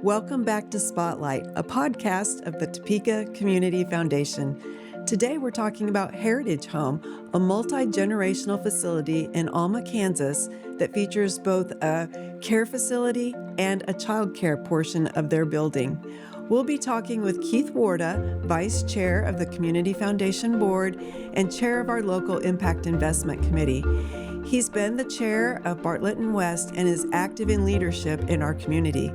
Welcome back to Spotlight, a podcast of the Topeka Community Foundation. Today we're talking about Heritage Home, a multi-generational facility in Alma, Kansas that features both a care facility and a childcare portion of their building. We'll be talking with Keith Warter, Vice Chair of the Community Foundation Board and Chair of our local Impact Investment Committee. He's been the chair of Bartlett and West and is active in leadership in our community.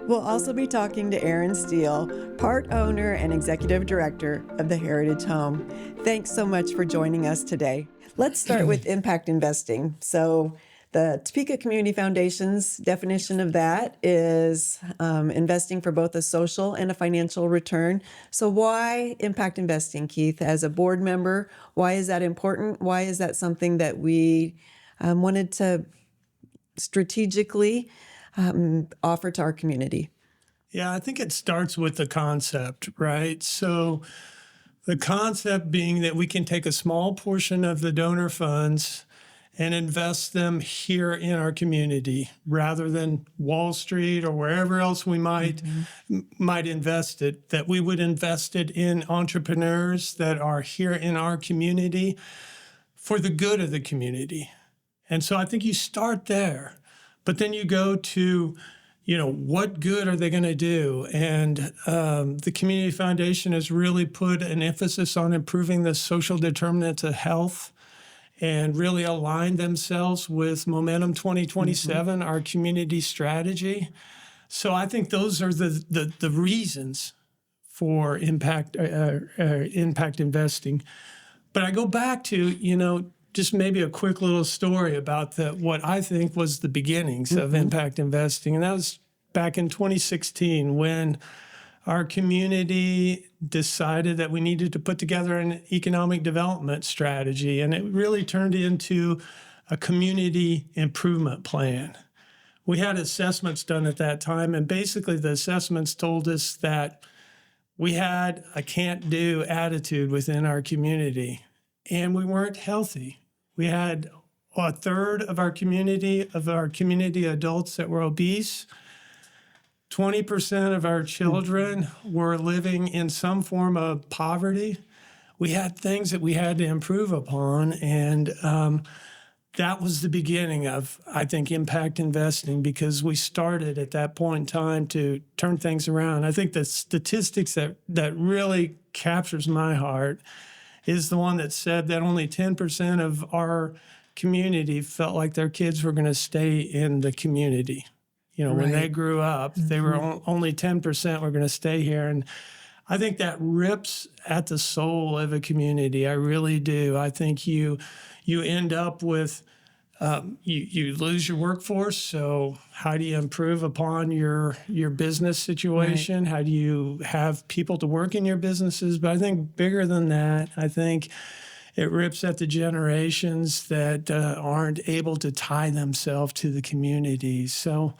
We'll also be talking to Erin Steele, part owner and executive director of the Heritage Home. Thanks so much for joining us today. Let's start with impact investing. So the Topeka Community Foundation's definition of that is investing for both a social and a financial return. So why impact investing, Keith? As a board member, why is that important? Why is that something that we wanted to strategically offer to our community? Yeah, I think it starts with the concept, right? So the concept being that we can take a small portion of the donor funds and invest them here in our community rather than Wall Street or wherever else we might invest it, that we would invest it in entrepreneurs that are here in our community for the good of the community. And so I think you start there. But then you go to, what good are they going to do? And the Community Foundation has really put an emphasis on improving the social determinants of health and really aligned themselves with Momentum 2027, our community strategy. So I think those are the reasons for impact investing. But I go back to, just maybe a quick little story about what I think was the beginnings of impact investing. And that was back in 2016 when our community decided that we needed to put together an economic development strategy. And it really turned into a community improvement plan. We had assessments done at that time. And basically the assessments told us that we had a can't-do attitude within our community. And we weren't healthy. We had a third of our community adults that were obese. 20% of our children were living in some form of poverty. We had things that we had to improve upon. And that was the beginning of, I think, impact investing, because we started at that point in time to turn things around. I think the statistics that really captures my heart is the one that said that only 10% of our community felt like their kids were going to stay in the community. When they grew up, they were only 10% were going to stay here. And I think that rips at the soul of a community. I really do. I think you end up with, you lose your workforce. So how do you improve upon your business situation? Right. How do you have people to work in your businesses? But I think bigger than that, I think it rips at the generations that aren't able to tie themselves to the community. So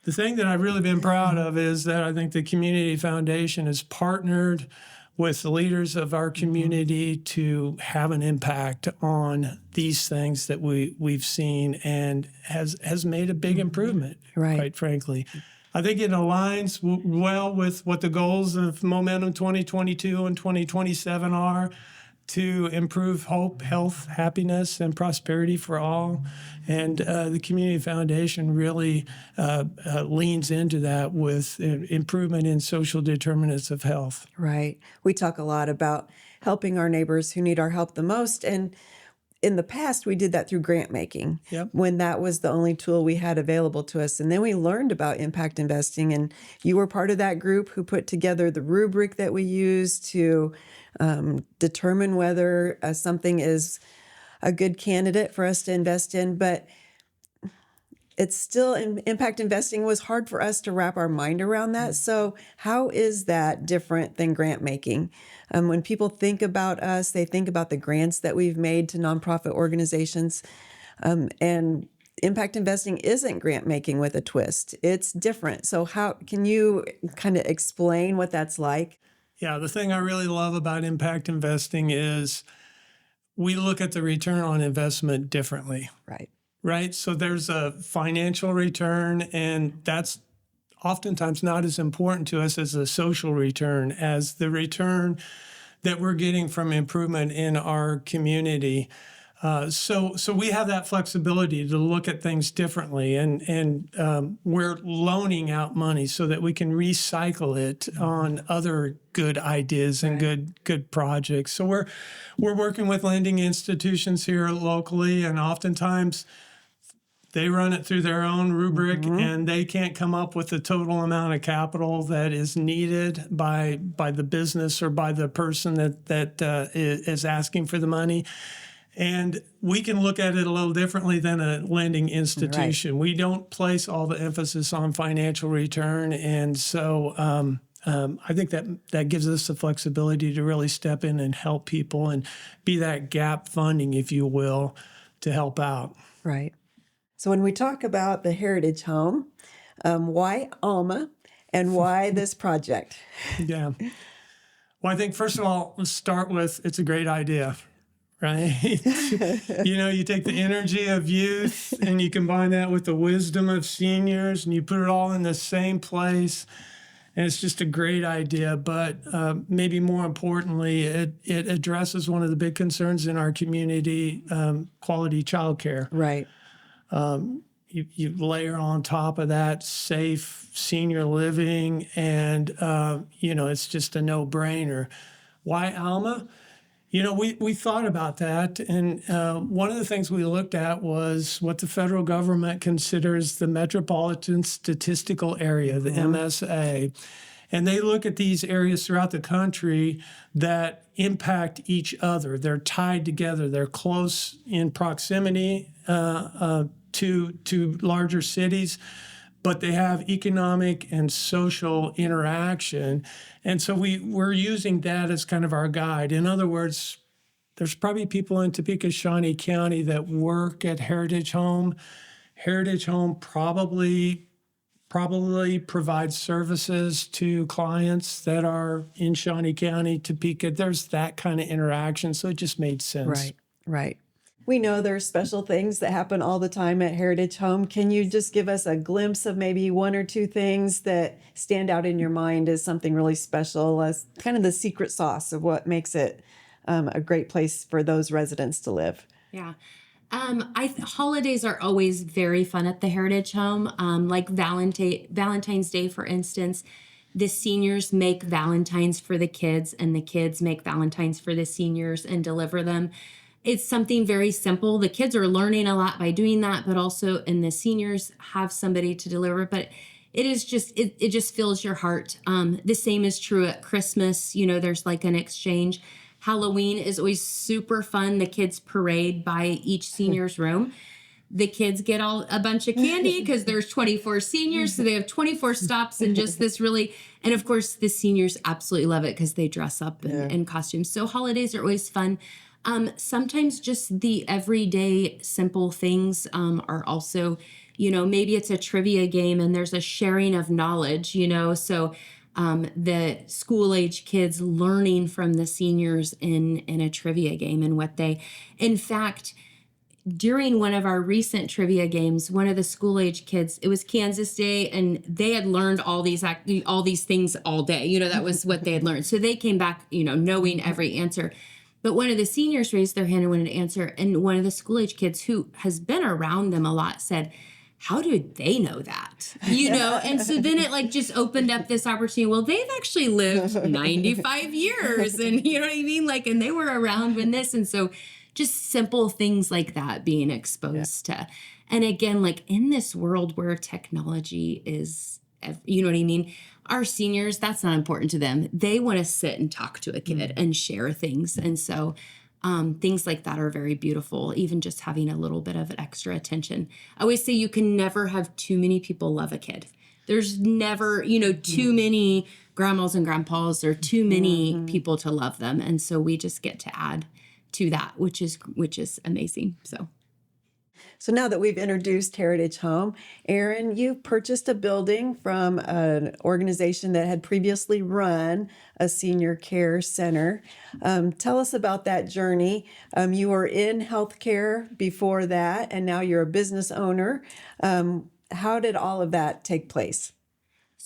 the thing that I've really been proud of is that I think the Community Foundation has partnered with the leaders of our community to have an impact on these things that we've seen, and has made a big improvement, quite frankly. I think it aligns well with what the goals of Momentum 2022 and 2027 are, to improve hope, health, happiness, and prosperity for all. And the Community Foundation really leans into that with improvement in social determinants of health. Right. We talk a lot about helping our neighbors who need our help the most. And in the past, we did that through grant making, when that was the only tool we had available to us. And then we learned about impact investing. And you were part of that group who put together the rubric that we use to determine whether something is a good candidate for us to invest in. But it's still, impact investing was hard for us to wrap our mind around that. So how is that different than grant making? When people think about us, they think about the grants that we've made to nonprofit organizations. And impact investing isn't grant making with a twist. It's different. So how can you kind of explain what that's like? Yeah, the thing I really love about impact investing is we look at the return on investment differently. Right. Right. So there's a financial return, and that's oftentimes not as important to us as the social return, as the return that we're getting from improvement in our community. So we have that flexibility to look at things differently, and we're loaning out money so that we can recycle it on other good ideas and good projects. So we're working with lending institutions here locally, and oftentimes they run it through their own rubric, and they can't come up with the total amount of capital that is needed by the business or by the person that is asking for the money. And we can look at it a little differently than a lending institution. Right. We don't place all the emphasis on financial return. And so I think that gives us the flexibility to really step in and help people and be that gap funding, if you will, to help out. Right. So when we talk about the Heritage Home, why Alma and why this project? Yeah. Well, I think, first of all, let's start with it's a great idea. Right? You take the energy of youth and you combine that with the wisdom of seniors and you put it all in the same place. And it's just a great idea. But maybe more importantly, it addresses one of the big concerns in our community, quality childcare. Right. You layer on top of that safe senior living, and, it's just a no-brainer. Why Alma? We thought about that, and one of the things we looked at was what the federal government considers the Metropolitan Statistical Area, the MSA. And they look at these areas throughout the country that impact each other. They're tied together. They're close in proximity to larger cities, but they have economic and social interaction. And so we're using that as kind of our guide. In other words, there's probably people in Topeka, Shawnee County that work at Heritage Home. Heritage Home probably provides services to clients that are in Shawnee County, Topeka. There's that kind of interaction. So it just made sense. Right. We know there's special things that happen all the time at Heritage Home. Can you just give us a glimpse of maybe one or two things that stand out in your mind as something really special, as kind of the secret sauce of what makes it a great place for those residents to live? Yeah. Holidays are always very fun at the Heritage Home. Like Valentine's Day, for instance, the seniors make Valentines for the kids, and the kids make Valentines for the seniors and deliver them. It's something very simple. The kids are learning a lot by doing that, but also, and the seniors have somebody to deliver. But it is just, it just fills your heart. The same is true at Christmas. There's like an exchange. Halloween is always super fun. The kids parade by each senior's room. The kids get a bunch of candy because there's 24 seniors. So they have 24 stops and just this really, and of course the seniors absolutely love it because they dress up in costumes. So holidays are always fun. Sometimes just the everyday simple things are also, maybe it's a trivia game and there's a sharing of knowledge, so the school age kids learning from the seniors in a trivia game and in fact, during one of our recent trivia games, one of the school age kids, it was Kansas Day, and they had learned all these things all day. That was what they had learned. So they came back, knowing every answer. But one of the seniors raised their hand and wanted to answer. And one of the school age kids who has been around them a lot said, how did they know that? And so then it just opened up this opportunity. Well, they've actually lived 95 years and you know what I mean? And they were around when this. And so just simple things like that being exposed to. And again, in this world where technology is, you know what I mean? Our seniors, that's not important to them. They want to sit and talk to a kid and share things. And so things like that are very beautiful, even just having a little bit of extra attention. I always say you can never have too many people love a kid. There's never, too many grandmas and grandpas or too many people to love them. And so we just get to add to that, which is amazing. So now that we've introduced Heritage Home, Erin, you purchased a building from an organization that had previously run a senior care center. Tell us about that journey. You were in healthcare before that, and now you're a business owner. How did all of that take place?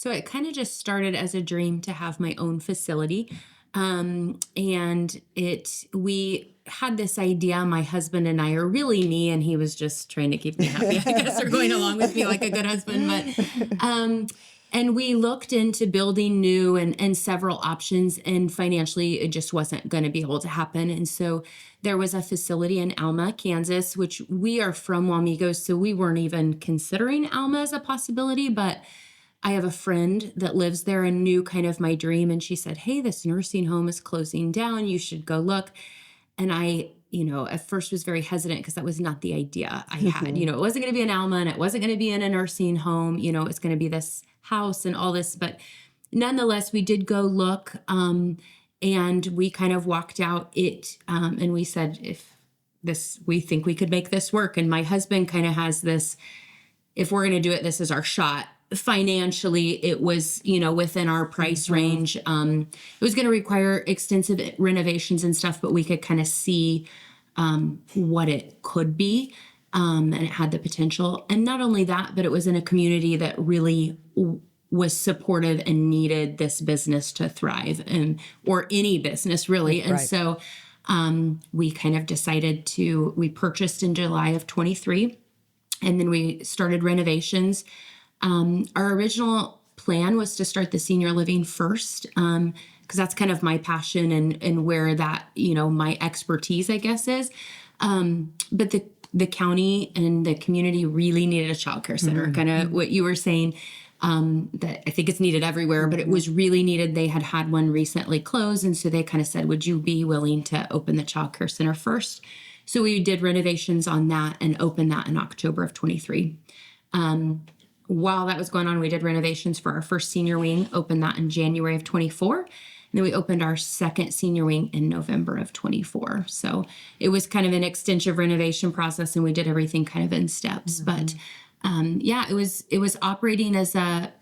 So it kind of just started as a dream to have my own facility. And we had this idea, my husband and I, are really me, and he was just trying to keep me happy, I guess, or going along with me like a good husband. And we looked into building new and several options, and financially it just wasn't going to be able to happen. And so there was a facility in Alma, Kansas, which we are from Wamego, so we weren't even considering Alma as a possibility, but I have a friend that lives there and knew kind of my dream. And she said, hey, this nursing home is closing down. You should go look. And I, at first was very hesitant because that was not the idea I had. It wasn't going to be in Alma, and it wasn't going to be in a nursing home. It's going to be this house and all this. But nonetheless, we did go look, and we kind of walked out and we said, we think we could make this work. And my husband kind of has this, if we're going to do it, this is our shot. Financially, it was, within our price range. It was going to require extensive renovations and stuff, but we could kind of see what it could be, and it had the potential. And not only that, but it was in a community that really was supportive and needed this business to thrive, or any business really. And so we kind of decided we purchased in July of 23, and then we started renovations. Our original plan was to start the senior living first, because that's kind of my passion and where that, my expertise, I guess, is. But the county and the community really needed a childcare center, kind of what you were saying, that I think it's needed everywhere, but it was really needed. They had one recently close. And so they kind of said, would you be willing to open the childcare center first? So we did renovations on that and opened that in October of 23. While that was going on, we did renovations for our first senior wing, opened that in January of 24. And then we opened our second senior wing in November of 24. So it was kind of an extensive renovation process, and we did everything kind of in steps. But it was operating or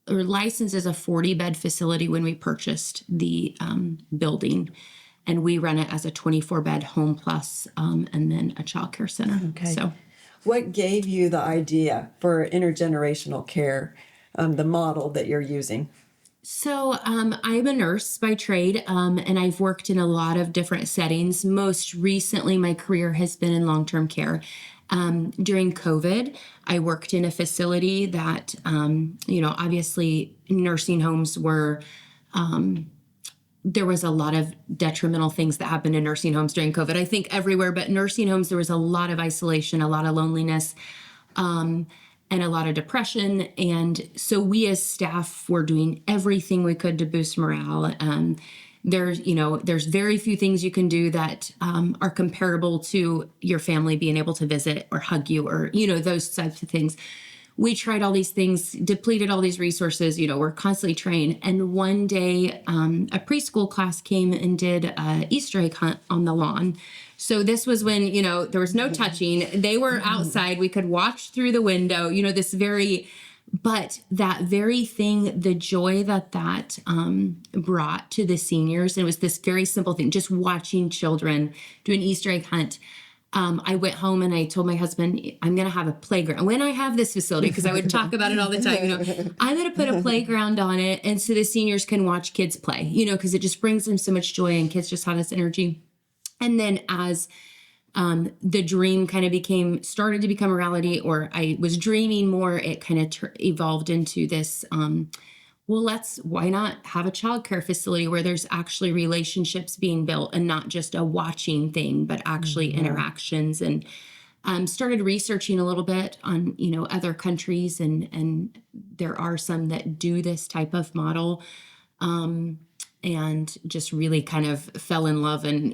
licensed as a 40-bed facility when we purchased the building. And we run it as a 24-bed home plus, and then a childcare center. Okay. So. What gave you the idea for intergenerational care, the model that you're using? So I'm a nurse by trade, and I've worked in a lot of different settings. Most recently, my career has been in long-term care. During COVID, I worked in a facility that, obviously nursing homes were, there was a lot of detrimental things that happened in nursing homes during COVID. I think everywhere, but nursing homes, there was a lot of isolation, a lot of loneliness, and a lot of depression. And so we as staff were doing everything we could to boost morale. There's very few things you can do that are comparable to your family being able to visit or hug you or, those types of things. We tried all these things, depleted all these resources, we're constantly trained. And one day, a preschool class came and did an Easter egg hunt on the lawn. So this was when, there was no touching. They were outside. We could watch through the window, but that very thing, the joy that brought to the seniors, and it was this very simple thing, just watching children do an Easter egg hunt. I went home and I told my husband, I'm going to have a playground. When I have this facility, because I would talk about it all the time, I'm going to put a playground on it. And so the seniors can watch kids play, because it just brings them so much joy and kids just have this energy. And then as the dream kind of started to become a reality, or I was dreaming more, it kind of evolved into this, why not have a childcare facility where there's actually relationships being built and not just a watching thing, but actually interactions, and started researching a little bit on, other countries, and there are some that do this type of model, and just really kind of fell in love, and,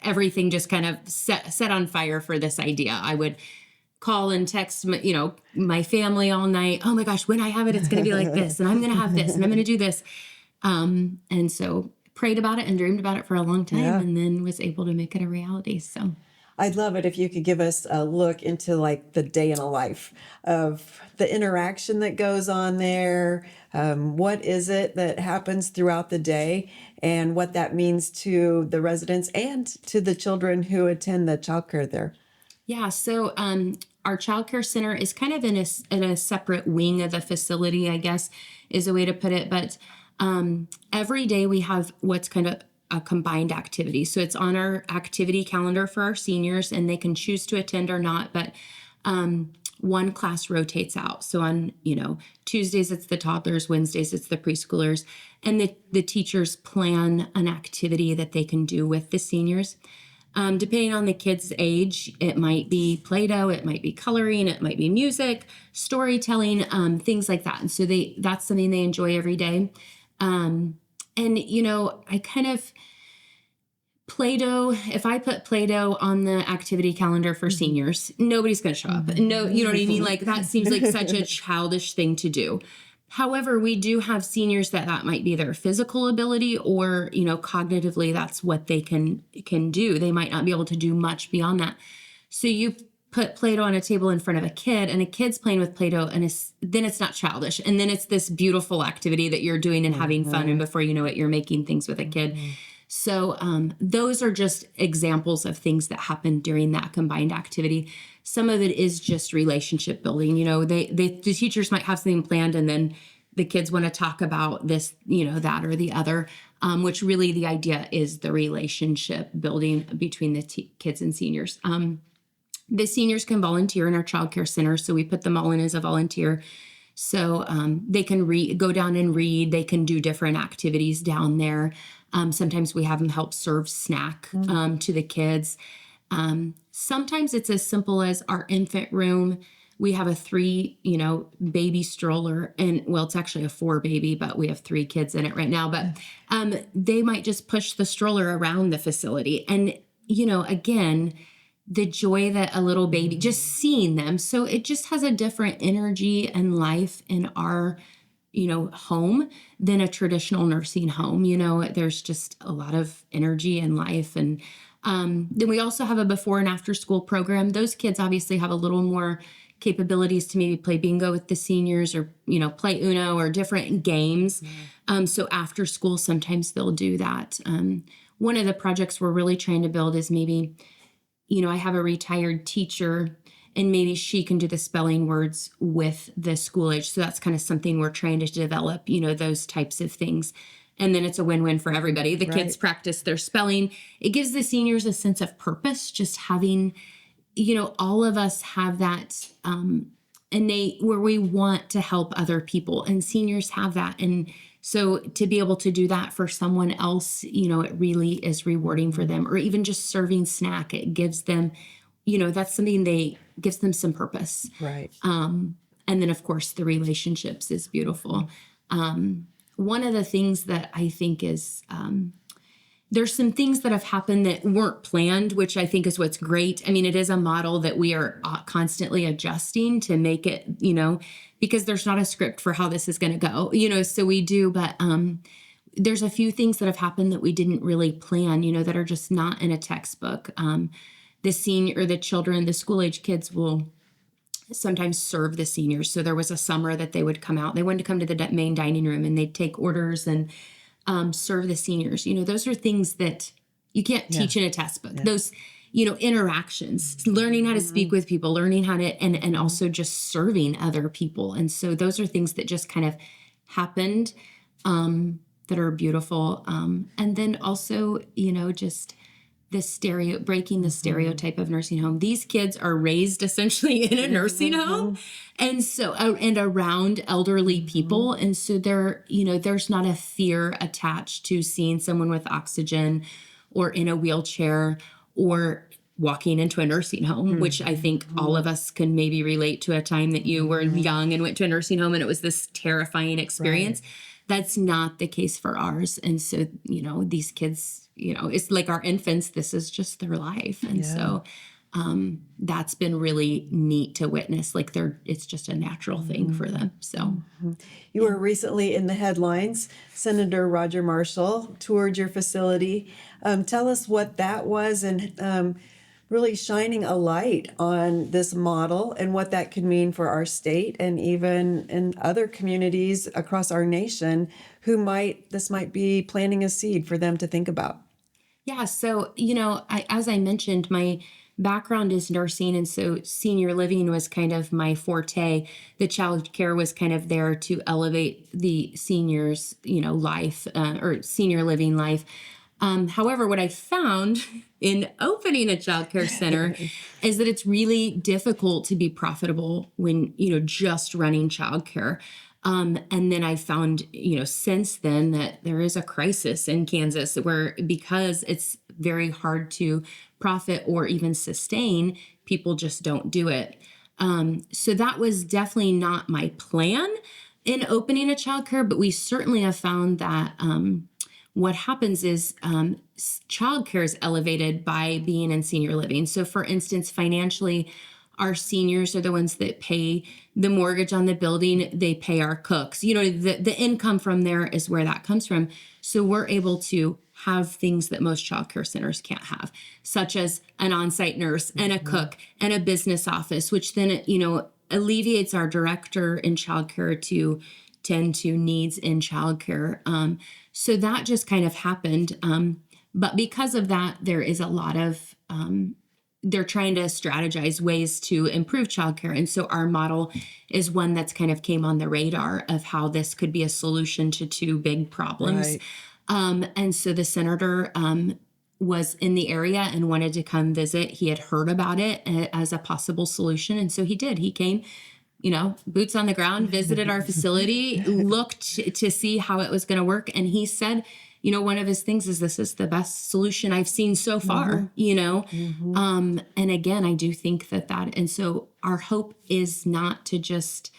everything just kind of set on fire for this idea. I would call and text, my family all night. Oh my gosh, when I have it, it's going to be like this, and I'm going to have this, and I'm going to do this. And so prayed about it and dreamed about it for a long time, and then was able to make it a reality. So I'd love it if you could give us a look into like the day in a life of the interaction that goes on there. What is it that happens throughout the day, and what that means to the residents and to the children who attend the childcare there? Yeah. So our childcare center is kind of in a separate wing of the facility, I guess is a way to put it. But every day we have what's kind of a combined activity. So it's on our activity calendar for our seniors, and they can choose to attend or not. But one class rotates out. So on, Tuesdays it's the toddlers, Wednesdays it's the preschoolers, and the teachers plan an activity that they can do with the seniors. Depending on the kid's age, it might be Play-Doh, it might be coloring, it might be music, storytelling, things like that. And so that's something they enjoy every day. I kind of Play-Doh, if I put Play-Doh on the activity calendar for seniors, nobody's going to show up. No, you know what I mean? Like that seems like such a childish thing to do. However, we do have seniors that might be their physical ability or, cognitively, that's what they can do. They might not be able to do much beyond that. So you put Play-Doh on a table in front of a kid and a kid's playing with Play-Doh and then it's not childish. And then it's this beautiful activity that you're doing and having fun. And before you know it, you're making things with a kid. So those are just examples of things that happen during that combined activity. Some of it is just relationship building. The teachers might have something planned and then the kids want to talk about this, that or the other, which really the idea is the relationship building between the kids and seniors. The seniors can volunteer in our childcare center, so we put them all in as a volunteer. So they can go down and read. They can do different activities down there. Sometimes we have them help serve snack to the kids. Sometimes it's as simple as our infant room. We have a 3, baby stroller, and it's actually a 4 baby, but we have 3 kids in it right now. But they might just push the stroller around the facility. And, again, the joy that a little baby, just seeing them. So it just has a different energy and life in our home than a traditional nursing home. There's just a lot of energy and life. And then we also have a before and after school program. Those kids obviously have a little more capabilities to maybe play bingo with the seniors or, play Uno or different games. So after school, sometimes they'll do that. One of the projects we're really trying to build is maybe, I have a retired teacher and maybe she can do the spelling words with the school age. So that's kind of something we're trying to develop, those types of things. And then it's a win-win for everybody. The kids practice their spelling. It gives the seniors a sense of purpose, just having, all of us have that innate where we want to help other people, and seniors have that. And so to be able to do that for someone else, it really is rewarding for them. Or even just serving snack, it gives them, that's something gives them some purpose. Right. And then, of course, the relationships is beautiful. One of the things that I think is, there's some things that have happened that weren't planned, which I think is what's great. I mean, it is a model that we are constantly adjusting to make it, because there's not a script for how this is going to go, so we do. But there's a few things that have happened that we didn't really plan, that are just not in a textbook. The senior or the children, the school age kids will sometimes serve the seniors. So there was a summer that they would come out. They wanted to come to the main dining room and they'd take orders and serve the seniors. Those are things that you can't teach in a textbook. Those, interactions, learning how to speak with people, learning how to, and also just serving other people. And so those are things that just kind of happened that are beautiful. And then also, just breaking the stereotype of nursing home. These kids are raised essentially in a nursing home. And so, and around elderly people. And so there's not a fear attached to seeing someone with oxygen or in a wheelchair or walking into a nursing home, which I think all of us can maybe relate to a time that you were young and went to a nursing home and it was this terrifying experience. Right. That's not the case for ours. And so, these kids, it's like our infants, this is just their life. And so that's been really neat to witness. Like it's just a natural thing for them. So you were recently in the headlines. Senator Roger Marshall toured your facility. Tell us what that was and really shining a light on this model and what that could mean for our state and even in other communities across our nation this might be planting a seed for them to think about. Yeah. So, as I mentioned, background is nursing, and so senior living was kind of my forte. The child care was kind of there to elevate the seniors, life or senior living life. However, what I found in opening a child care center is that it's really difficult to be profitable when, just running child care. And then I found, since then that there is a crisis in Kansas where, because it's very hard to profit or even sustain, people just don't do it. So that was definitely not my plan in opening a childcare, but we certainly have found that what happens is childcare is elevated by being in senior living. So for instance, financially, our seniors are the ones that pay the mortgage on the building. They pay our cooks. The income from there is where that comes from. So we're able to have things that most childcare centers can't have, such as an on-site nurse and a cook and a business office, which then, alleviates our director in childcare to tend to needs in childcare. So that just kind of happened. But because of that, there is a lot of they're trying to strategize ways to improve childcare. And so our model is one that's kind of came on the radar of how this could be a solution to two big problems. Right. And so the senator was in the area and wanted to come visit. He had heard about it as a possible solution. And so he did. He came, boots on the ground, visited our facility, looked to see how it was going to work. And he said, one of his things is this is the best solution I've seen so far, And again, I do think that, and so our hope is not to just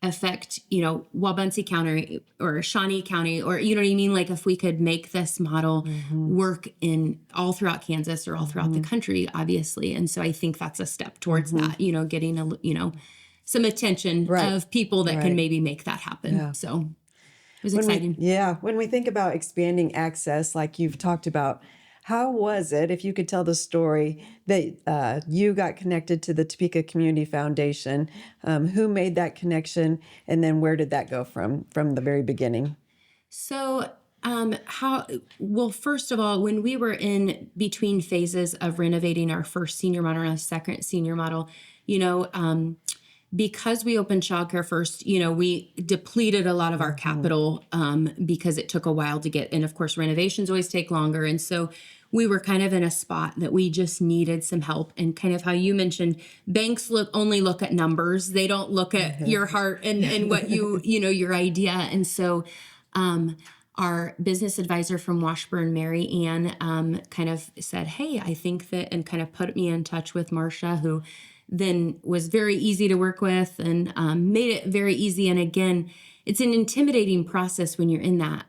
affect, Wabunsee County or Shawnee County, or, you know what I mean? Like if we could make this model work in all throughout Kansas or all throughout the country, obviously. And so I think that's a step towards that, getting some attention of people that can maybe make that happen. Yeah. So it was exciting. When we think about expanding access, like you've talked about, how was it, if you could tell the story, that you got connected to the Topeka Community Foundation? Who made that connection? And then where did that go from the very beginning? So first of all, when we were in between phases of renovating our first senior model and our second senior model, because we opened childcare first, we depleted a lot of our capital because it took a while to get, and of course, renovations always take longer. And so we were kind of in a spot that we just needed some help. And kind of how you mentioned, banks only look at numbers. They don't look at your heart and what your idea. And so our business advisor from Washburn, Mary Ann, kind of said, hey, I think that, and kind of put me in touch with Marsha, who then was very easy to work with and made it very easy. And again, it's an intimidating process when you're in that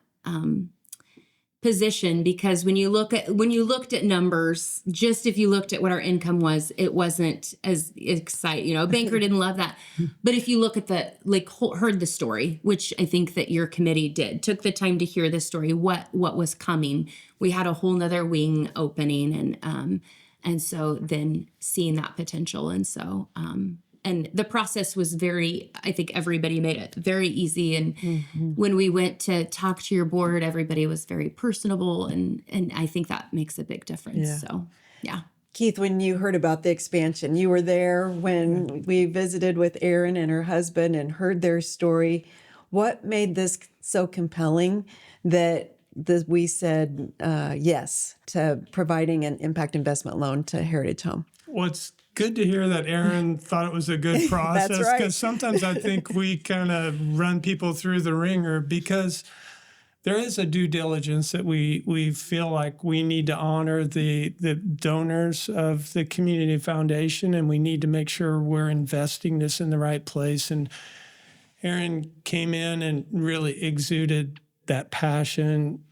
position, because when you looked at numbers, just if you looked at what our income was, it wasn't as exciting. A banker didn't love that. But if you look at heard the story, which I think that your committee did, took the time to hear the story, what was coming, we had a whole nother wing opening, and so then seeing that potential. And so, and the process was I think everybody made it very easy. And when we went to talk to your board, everybody was very personable. And I think that makes a big difference. Yeah. So, yeah. Keith, when you heard about the expansion, you were there when we visited with Erin and her husband and heard their story. What made this so compelling that we said yes to providing an impact investment loan to Heritage Home? Well, it's good to hear that Erin thought it was a good process. That's right. Because sometimes I think we kind of run people through the ringer, because there is a due diligence that we feel like we need to honor the donors of the community foundation, and we need to make sure we're investing this in the right place. And Erin came in and really exuded that passion.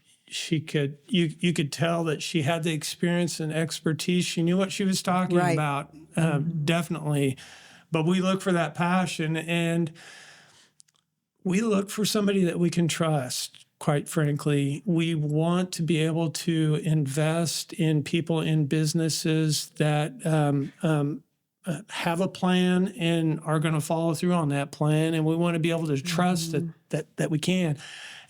You could tell that she had the experience and expertise. She knew what she was talking about, definitely. But we look for that passion, and we look for somebody that we can trust, quite frankly. We want to be able to invest in people, in businesses that have a plan and are going to follow through on that plan, and we want to be able to trust that we can.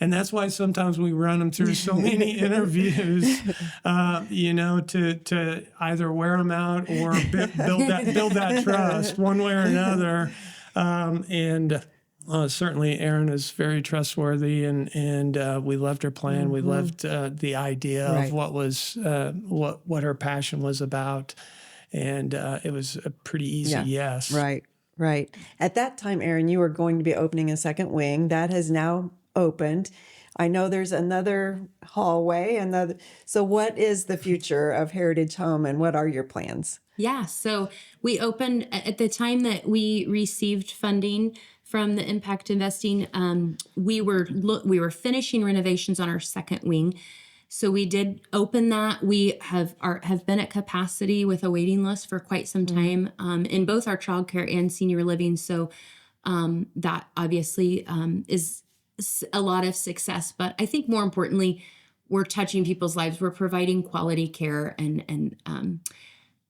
And that's why sometimes we run them through so many interviews, to either wear them out or build that trust one way or another. Certainly, Erin is very trustworthy, and we loved her plan. We loved the idea of what was what her passion was about. And it was a pretty easy yes. Right. At that time, Erin, you were going to be opening a second wing. That has now opened. I know there's another hallway. So what is the future of Heritage Home, and what are your plans? Yeah, so we opened at the time that we received funding from the impact investing. We were finishing renovations on our second wing. So we did open that. We have been at capacity with a waiting list for quite some time in both our childcare and senior living. So that obviously is a lot of success. But I think more importantly, we're touching people's lives. We're providing quality care, and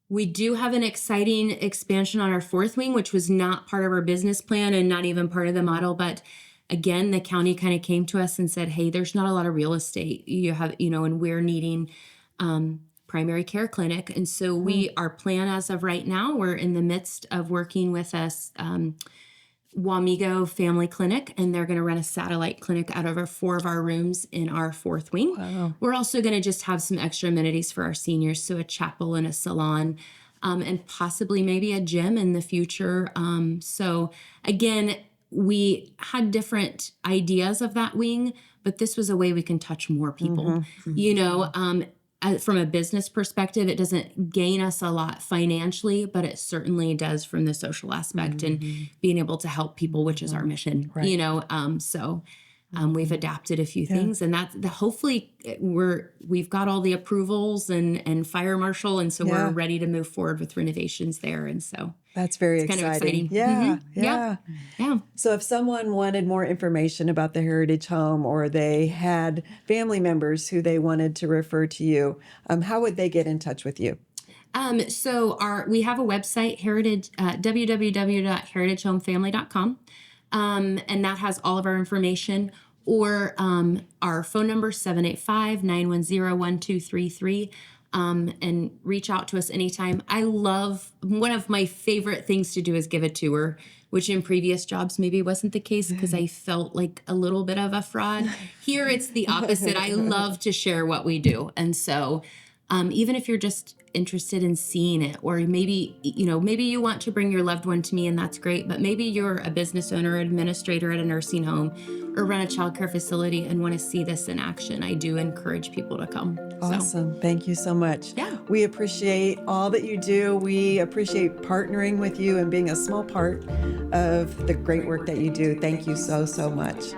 we do have an exciting expansion on our fourth wing, which was not part of our business plan and not even part of the model, but again, the county kind of came to us and said, hey, there's not a lot of real estate and we're needing primary care clinic. And so our plan as of right now, we're in the midst of working with us, Wamego Family Clinic, and they're going to run a satellite clinic out of 4 of our rooms in our fourth wing. Wow. We're also going to just have some extra amenities for our seniors, so a chapel and a salon, and possibly maybe a gym in the future. So again, we had different ideas of that wing, but this was a way we can touch more people. From a business perspective, it doesn't gain us a lot financially, but it certainly does from the social aspect and being able to help people, which is our mission. Right. We've adapted a few things, and hopefully we've got all the approvals and fire marshal, and so we're ready to move forward with renovations there. And so that's very kind of exciting. Yeah, Mm-hmm. Yeah. So if someone wanted more information about the Heritage Home, or they had family members who they wanted to refer to you, how would they get in touch with you? So we have a website, www.heritagehomefamily.com. And that has all of our information, or our phone number, 785-910-1233, and reach out to us anytime. One of my favorite things to do is give a tour, which in previous jobs maybe wasn't the case because I felt like a little bit of a fraud. Here it's the opposite. I love to share what we do. And so even if you're just interested in seeing it, or maybe you want to bring your loved one to me, and that's great, but maybe you're a business owner, administrator at a nursing home, or run a childcare facility and want to see this in action, I do encourage people to come. Awesome. Thank you so much. Yeah. We appreciate all that you do. We appreciate partnering with you and being a small part of the great work that you do. Thank you so much.